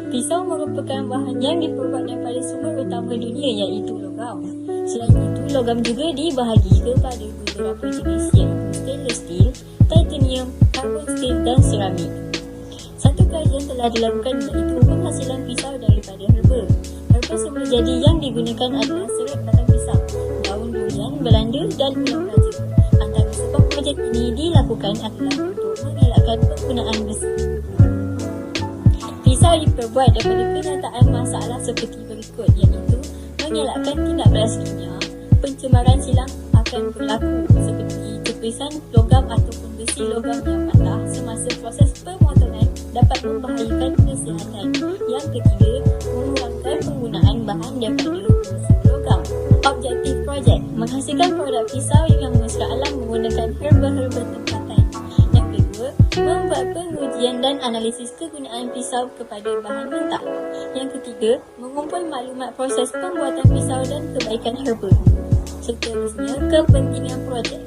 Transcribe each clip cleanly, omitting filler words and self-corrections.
Pisau merupakan bahan yang diperbuat daripada sumber utama dunia iaitu logam. Selain itu, logam juga dibahagi kepada beberapa jenis iaitu stainless steel, titanium, carbon steel dan seramik. Satu kajian telah dilakukan iaitu penghasilan pisau daripada herba. Herba semula jadi yang digunakan adalah serat batang pisang, daun durian Belanda dan ulam raja. Antara sebab projek ini dilakukan adalah untuk mengelakkan penggunaan besi. Pisau diperbuat daripada kenyataan masalah seperti berikut iaitu mengelakkan tindak balas kimia, pencemaran silang akan berlaku seperti cepisan logam ataupun besi logam yang patah semasa proses pemotongan dapat membahayakan kesihatan. Yang ketiga, mengurangkan penggunaan bahan daripada unsur logam. Objektif projek menghasilkan produk pisau yang mesra alam menggunakan herba-herba tempatan. Yang kedua, membuat pengujian dan analisis kegunaan pisau kepada bahan mentah. Yang ketiga, mengumpul maklumat proses pembuatan pisau dan kebaikan herba. Seterusnya, kepentingan projek.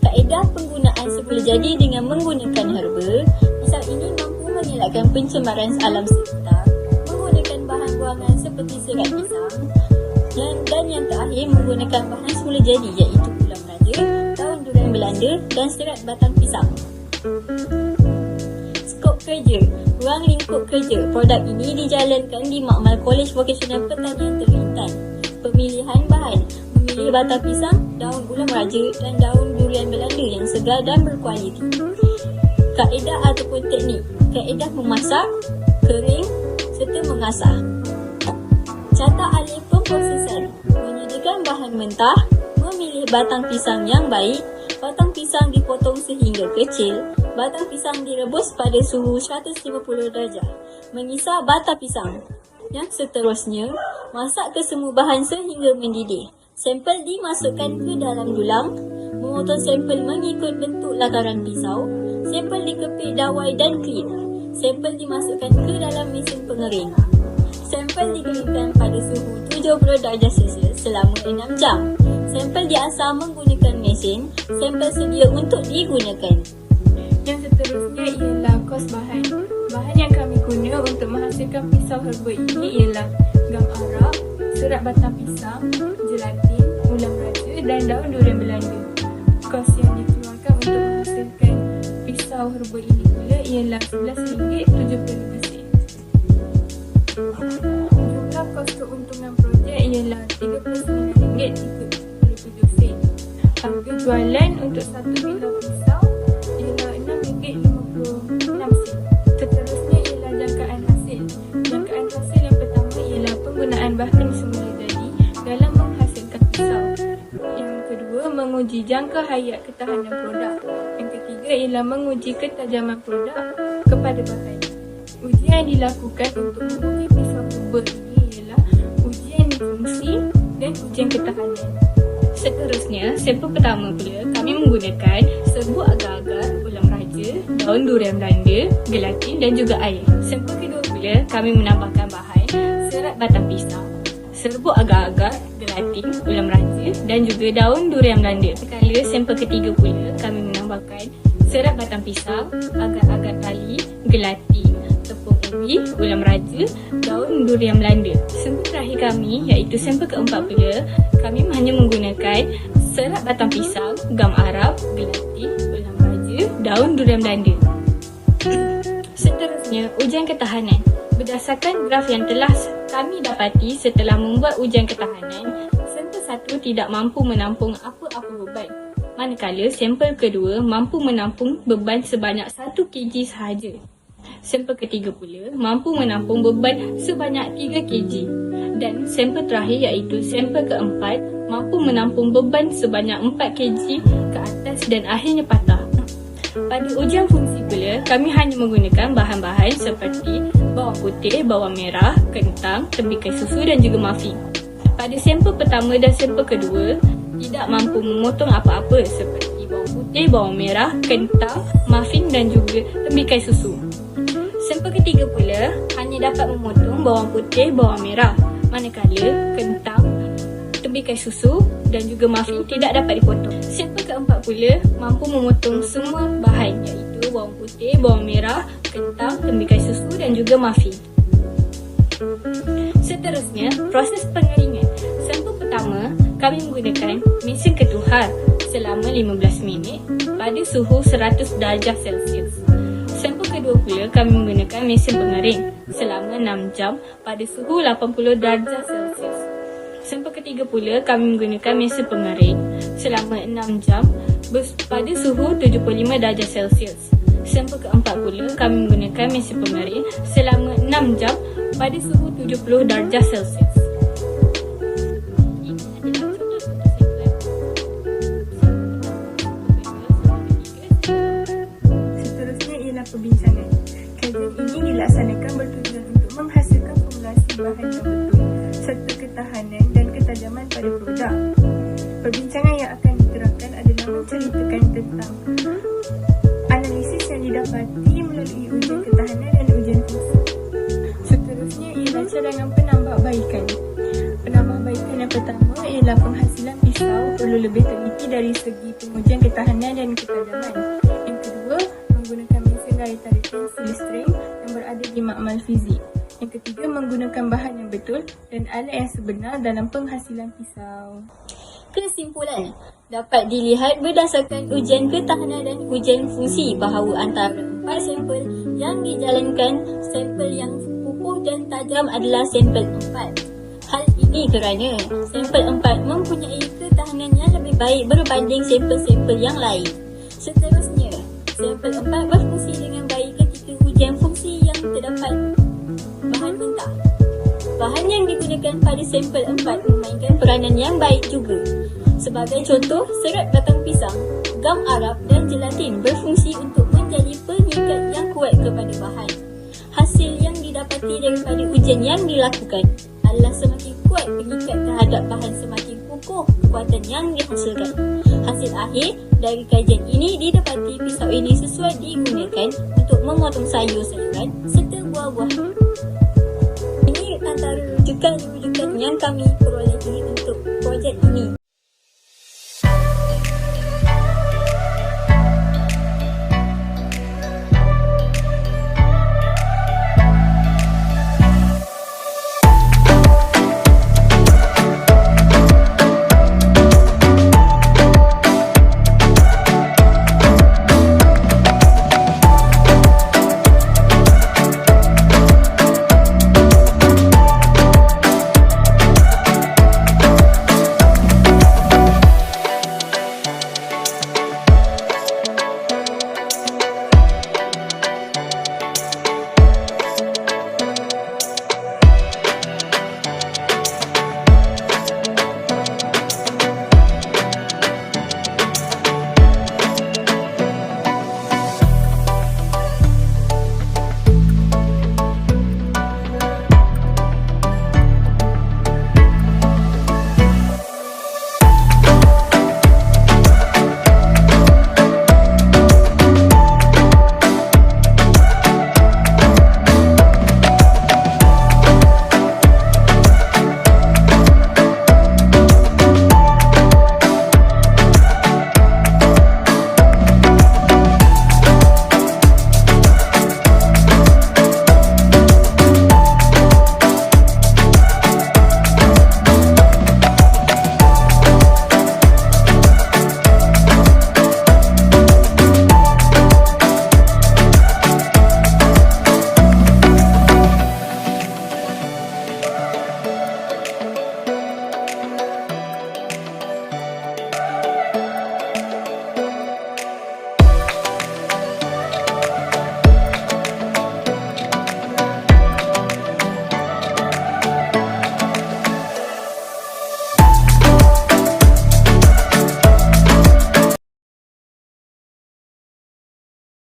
Kaedah penggunaan semula jadi dengan menggunakan herba. Pisau ini mampu mengelakkan pencemaran alam sekitar, menggunakan bahan buangan seperti serat pisang, dan yang terakhir menggunakan bahan semula jadi iaitu ulam raja, daun durian Belanda dan serat batang pisang. Skop kerja, ruang lingkup kerja. Produk ini dijalankan di Makmal Kolej Vokasional Pertanian Terlintan. Pemilihan bahan, memilih batang pisang, daun ulam raja dan daun durian Belanda yang segar dan berkualiti. Kaedah ataupun teknik, kaedah memasak, kering serta mengasah. Cara alih pemprosesan, menyediakan bahan mentah, memilih batang pisang yang baik, batang pisang dipotong sehingga kecil, batang pisang direbus pada suhu 150 darjah, mengisar batang pisang. Yang seterusnya, masak kesemua bahan sehingga mendidih. Sampel dimasukkan ke dalam dulang, memotong sampel mengikut bentuk lakaran pisau, sampel dikepit dawai dan klip, sampel dimasukkan ke dalam mesin pengering. Sampel dikeringkan pada suhu 70 darjah Celsius selama 6 jam. Sampel diasah menggunakan mesin, sampel sedia untuk digunakan. Yang seterusnya ialah kos bahan. Bahan yang kami guna untuk menghasilkan pisau herba ini ialah gam arak, serat batang pisang, gelatin, ulam raja dan daun durian Belanda. Kos yang dikeluarkan untuk menghasilkan pisau herba ini pula ialah RM11.75. Jumlah kos keuntungan projek ialah RM39.37. Harga jualan untuk satu bilah pisau ialah RM6.56. Seterusnya ialah jangkaan hasil. Jangkaan hasil yang pertama ialah penggunaan bahan semula jadi dalam menghasilkan pisau. Yang kedua, menguji jangka hayat ketahanan produk. Yang ketiga ialah menguji ketajaman produk kepada bahan. Ujian yang dilakukan untuk menguji pisau herba ini ialah ujian fungsi dan ujian ketahanan. Seterusnya, sampel pertama pula kami menggunakan serbuk agar-agar, ulam raja, daun durian Belanda, gelatin dan juga air. Sampel kedua pula kami menambahkan bahan serat batang pisang, serbuk agar-agar, gelatin, ulam raja dan juga daun durian Belanda. Sekala sampel ketiga pula kami menambahkan serat batang pisang, agar-agar tali, gelatin, tepung ubi, ulam raja, daun durian Belanda. Sampel terakhir kami iaitu sampel keempat pula kami hanya menggunakan serat batang pisang, gam arab, gelatin, ulam raja, daun durian Belanda. Seterusnya, ujian ketahanan. Berdasarkan graf yang telah kami dapati setelah membuat ujian ketahanan, sampel satu tidak mampu menampung apa-apa beban. Manakala sampel kedua mampu menampung beban sebanyak 1 kg sahaja. Sampel ketiga pula mampu menampung beban sebanyak 3 kg. Dan sampel terakhir iaitu sampel keempat mampu menampung beban sebanyak 4 kg ke atas dan akhirnya patah. Pada ujian fungsi pula, kami hanya menggunakan bahan-bahan seperti bawang putih, bawang merah, kentang, tembikar susu dan juga muffin. Pada sampel pertama dan sampel kedua, tidak mampu memotong apa-apa seperti bawang putih, bawang merah, kentang, muffin dan juga tembikar susu. Sampel ketiga pula hanya dapat memotong bawang putih, bawang merah, manakala kentang, tembikar susu dan juga muffin tidak dapat dipotong. Sampel keempat pula mampu memotong semua bahan iaitu bawang putih, bawang merah, kentang, tembikar susu dan juga muffin. Seterusnya, proses pengeringan. Sampel pertama, kami menggunakan mesin ketuhar selama 15 minit pada suhu 100 darjah Celsius. Sampel kedua pula, kami menggunakan mesin pengering selama 6 jam pada suhu 80 darjah Celsius. Sampel ketiga pula, kami menggunakan mesin pengering selama 6 jam pada suhu 75 darjah Celsius. Sampel keempat pula, kami menggunakan mesin pengering selama 6 jam pada suhu 70 darjah Celsius. Seterusnya ialah perbincangan. Kajian ini dilaksanakan bertujuan untuk menghasilkan formulasi bahan yang betul serta ketahanan dan ketajaman pada produk. Perbincangan yang akan diterapkan adalah menceritakan tentang analisis yang didapati melalui ujian ketahanan dan ujian fungsi. Seterusnya ialah cadangan penambahbaikan. Penambahbaikan yang pertama ialah penghasilan pisau perlu lebih teliti dari segi pengujian ketahanan dan ketajaman. Yang kedua, menggunakan mesin gaya tarikan silistring yang berada di makmal fizik. Yang ketiga, menggunakan bahan yang betul dan alat yang sebenar dalam penghasilan pisau. Kesimpulan dapat dilihat berdasarkan ujian ketahanan dan ujian fungsi bahawa antara 4 sampel yang dijalankan, sampel yang kukuh dan tajam adalah sampel 4. Hal ini kerana sampel 4 mempunyai ketahanan yang lebih baik berbanding sampel-sampel yang lain. Seterusnya, sampel 4 berfungsi dengan baik ketika ujian fungsi yang terdapat bahan mentah. Bahan yang digunakan pada sampel 4 memainkan peranan yang baik juga. Sebagai contoh, serat batang pisang, gam Arab dan gelatin berfungsi untuk menjadi pengikat yang kuat kepada bahan. Hasil yang didapati daripada ujian yang dilakukan adalah semakin kuat pengikat terhadap bahan, semakin kukuh kekuatan yang dihasilkan. Hasil akhir dari kajian ini didapati pisau ini sesuai digunakan untuk memotong sayur-sayuran serta buah-buahan. Ini antara rujukan yang kami perolehi untuk projek ini.